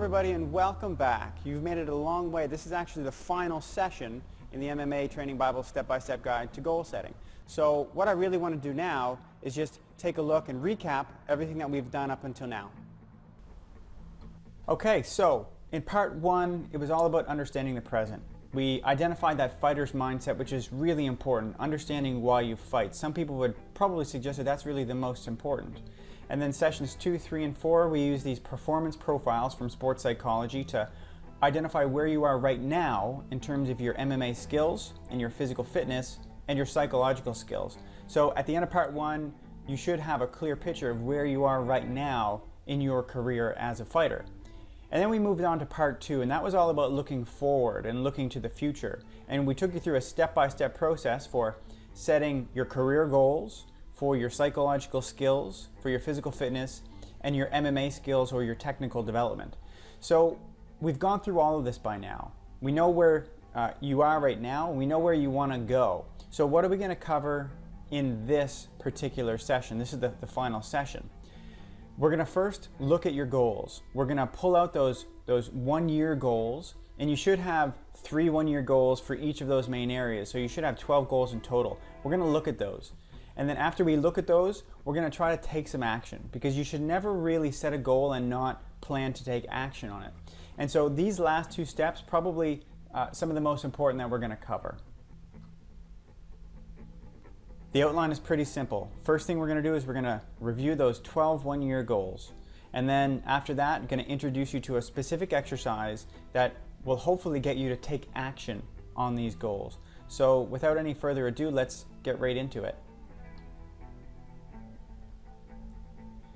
everybody, and welcome back. You've made it a long way. This is actually the final session in the MMA Training Bible Step-by-Step Guide to Goal Setting. So what I really want to do now is just take a look and recap everything that we've done up until now. Okay, so in part one, it was all about understanding the present. We identified that fighter's mindset, which is really important, understanding why you fight. Some people would probably suggest that that's really the most important. And then sessions 2, 3, and 4, we use these performance profiles from sports psychology to identify where you are right now in terms of your MMA skills and your physical fitness and your psychological skills. So at the end of part one, you should have a clear picture of where you are right now in your career as a fighter. And then we moved on to part two, and that was all about looking forward and looking to the future. And we took you through a step-by-step process for setting your career goals, for your psychological skills, for your physical fitness, and your MMA skills or your technical development. So we've gone through all of this by now. We know where you are right now. We know where you want to go. So what are we going to cover in this particular session? This is the final session. We're going to first look at your goals. We're going to pull out those 1-year goals, and you should have 3 1-year goals for each of those main areas. So you should have 12 goals in total. We're going to look at those. And then after we look at those, we're going to try to take some action, because you should never really set a goal and not plan to take action on it. And so these last 2 steps, probably some of the most important that we're going to cover. The outline is pretty simple. First thing we're going to do is we're going to review those 12 1-year goals. And then after that, I'm going to introduce you to a specific exercise that will hopefully get you to take action on these goals. So without any further ado, let's get right into it.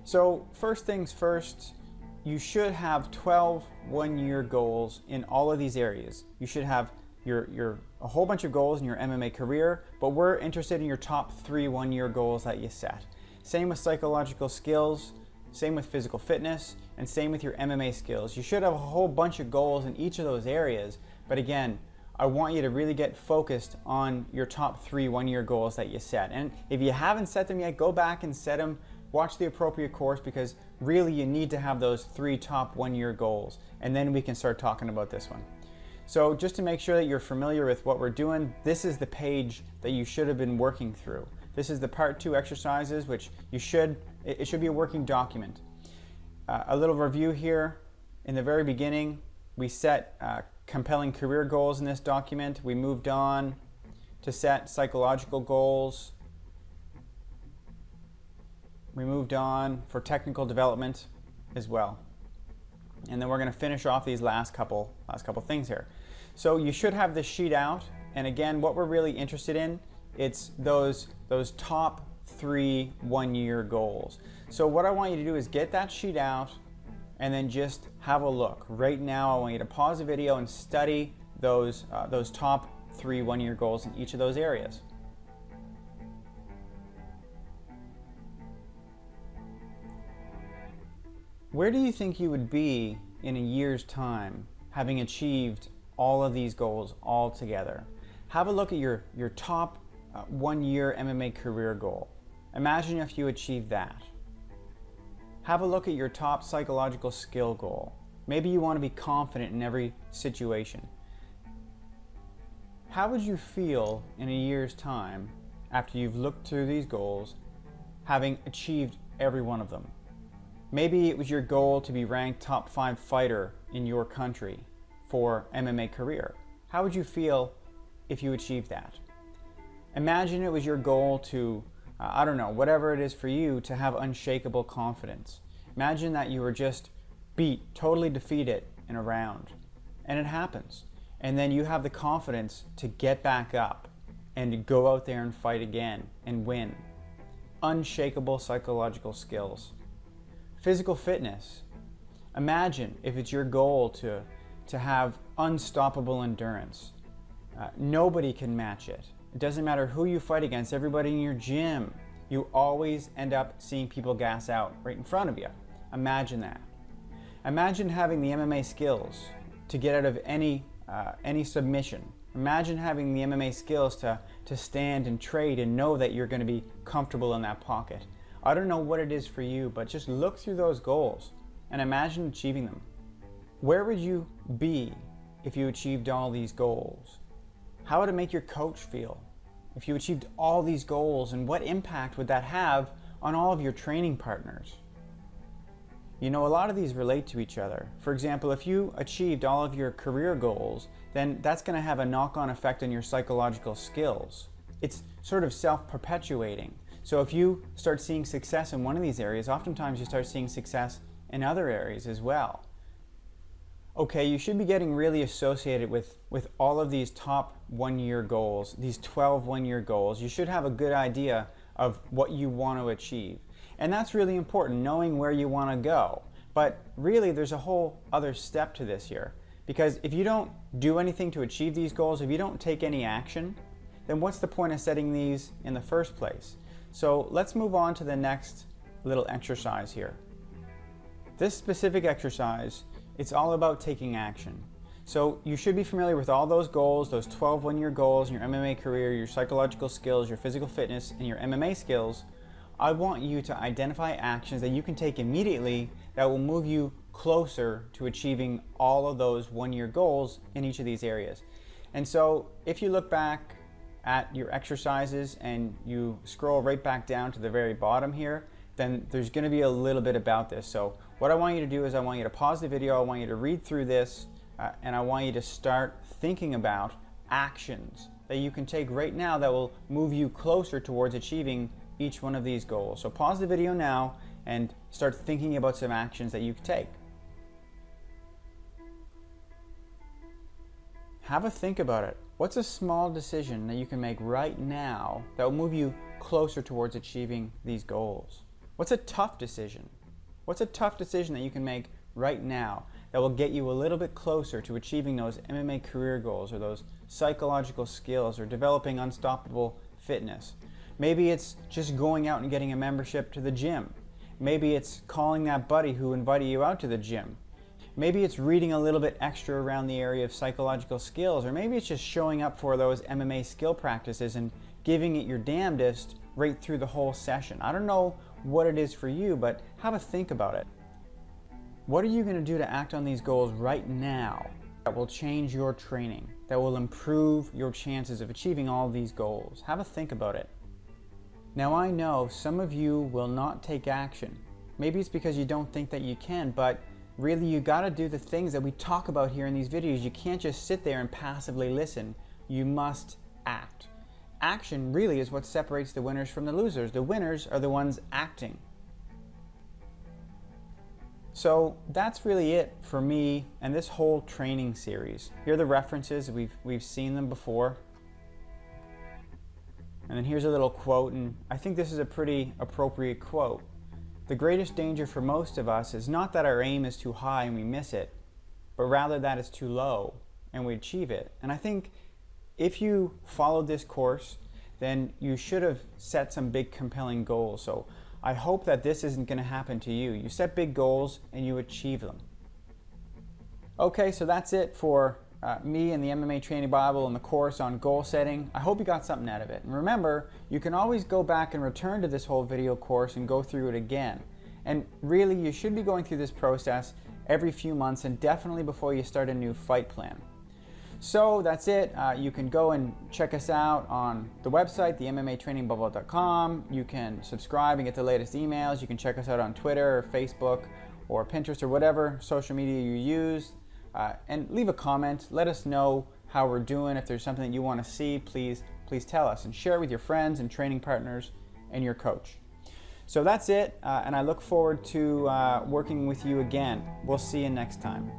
So first things first, you should have 12 1-year goals in all of these areas. You should have a whole bunch of goals in your MMA career, but we're interested in your top 3 1-year goals that you set. Same with psychological skills, same with physical fitness, and same with your MMA skills. You should have a whole bunch of goals in each of those areas, but again, I want you to really get focused on your top 3 1-year goals that you set. And if you haven't set them yet, go back and set them. Watch the appropriate course, because really you need to have those 3 top 1-year goals, and then we can start talking about this one. So just to make sure that you're familiar with what we're doing, this is the page that you should have been working through. This is the part 2 exercises, which it should be a working document. A little review here. In the very beginning, we set compelling career goals in this document. We moved on to set psychological goals. We moved on for technical development as well. And then we're going to finish off these last couple things here. So you should have this sheet out, and again, what we're really interested in, it's those top 3 1-year goals. So what I want you to do is get that sheet out and then just have a look. Right now I want you to pause the video and study those top 3 1-year goals in each of those areas. Where do you think you would be in a year's time, having achieved all of these goals all together? Have a look at your top 1-year MMA career goal. Imagine if you achieved that. Have a look at your top psychological skill goal. Maybe you want to be confident in every situation. How would you feel in a year's time after you've looked through these goals, having achieved every one of them? Maybe it was your goal to be ranked top 5 fighter in your country for MMA career. How would you feel if you achieved that? Imagine it was your goal to, I don't know, whatever it is for you, to have unshakable confidence. Imagine that you were just totally defeated in a round, and it happens. And then you have the confidence to get back up and to go out there and fight again and win. Unshakable psychological skills. Physical fitness. Imagine if it's your goal to have unstoppable endurance. Nobody can match it. It doesn't matter who you fight against, everybody in your gym, you always end up seeing people gas out right in front of you. Imagine that. Imagine having the MMA skills to get out of any submission. Imagine having the MMA skills to stand and trade and know that you're going to be comfortable in that pocket. I don't know what it is for you, but just look through those goals and imagine achieving them. Where would you be if you achieved all these goals? How would it make your coach feel if you achieved all these goals, and what impact would that have on all of your training partners? You know, a lot of these relate to each other. For example, if you achieved all of your career goals, then that's going to have a knock-on effect on your psychological skills. It's sort of self-perpetuating. So if you start seeing success in one of these areas, oftentimes you start seeing success in other areas as well. Okay, you should be getting really associated with all of these top one-year goals, these 12 one-year goals. You should have a good idea of what you want to achieve. And that's really important, knowing where you want to go. But really, there's a whole other step to this here. Because if you don't do anything to achieve these goals, if you don't take any action, then what's the point of setting these in the first place? So let's move on to the next little exercise here. This specific exercise, it's all about taking action. So you should be familiar with all those goals, those 12 one-year goals in your MMA career, your psychological skills, your physical fitness, and your MMA skills. I want you to identify actions that you can take immediately that will move you closer to achieving all of those one-year goals in each of these areas. And so if you look back at your exercises and you scroll right back down to the very bottom here, then there's going to be a little bit about this. So what I want you to do is I want you to pause the video, I want you to read through this, and I want you to start thinking about actions that you can take right now that will move you closer towards achieving each one of these goals. So pause the video now and start thinking about some actions that you can take. Have a think about it. What's a small decision that you can make right now that will move you closer towards achieving these goals? What's a tough decision? What's a tough decision that you can make right now that will get you a little bit closer to achieving those MMA career goals, or those psychological skills, or developing unstoppable fitness? Maybe it's just going out and getting a membership to the gym. Maybe it's calling that buddy who invited you out to the gym. Maybe it's reading a little bit extra around the area of psychological skills, or maybe it's just showing up for those MMA skill practices and giving it your damnedest right through the whole session. I don't know what it is for you, but have a think about it. What are you going to do to act on these goals right now that will change your training, that will improve your chances of achieving all of these goals? Have a think about it. Now, I know some of you will not take action. Maybe it's because you don't think that you can, but really you got to do the things that we talk about here in these videos. You can't just sit there and passively listen. You must act. Action really is what separates the winners from the losers. The winners are the ones acting. So that's really it for me and this whole training series. Here are the references. We've seen them before. And then here's a little quote, and I think this is a pretty appropriate quote. The greatest danger for most of us is not that our aim is too high and we miss it, but rather that it's too low and we achieve it. And I think if you followed this course, then you should have set some big compelling goals. So I hope that this isn't going to happen to you. You set big goals and you achieve them. Okay, so that's it for me and the MMA Training Bible and the course on goal setting. I hope you got something out of it. And remember, you can always go back and return to this whole video course and go through it again. And really, you should be going through this process every few months, and definitely before you start a new fight plan. So that's it. You can go and check us out on the website, themmatrainingbubble.com. You can subscribe and get the latest emails. You can check us out on Twitter or Facebook or Pinterest or whatever social media you use. And leave a comment. Let us know how we're doing. If there's something that you want to see, please tell us, and share it with your friends and training partners and your coach. So that's it, and I look forward to working with you again. We'll see you next time.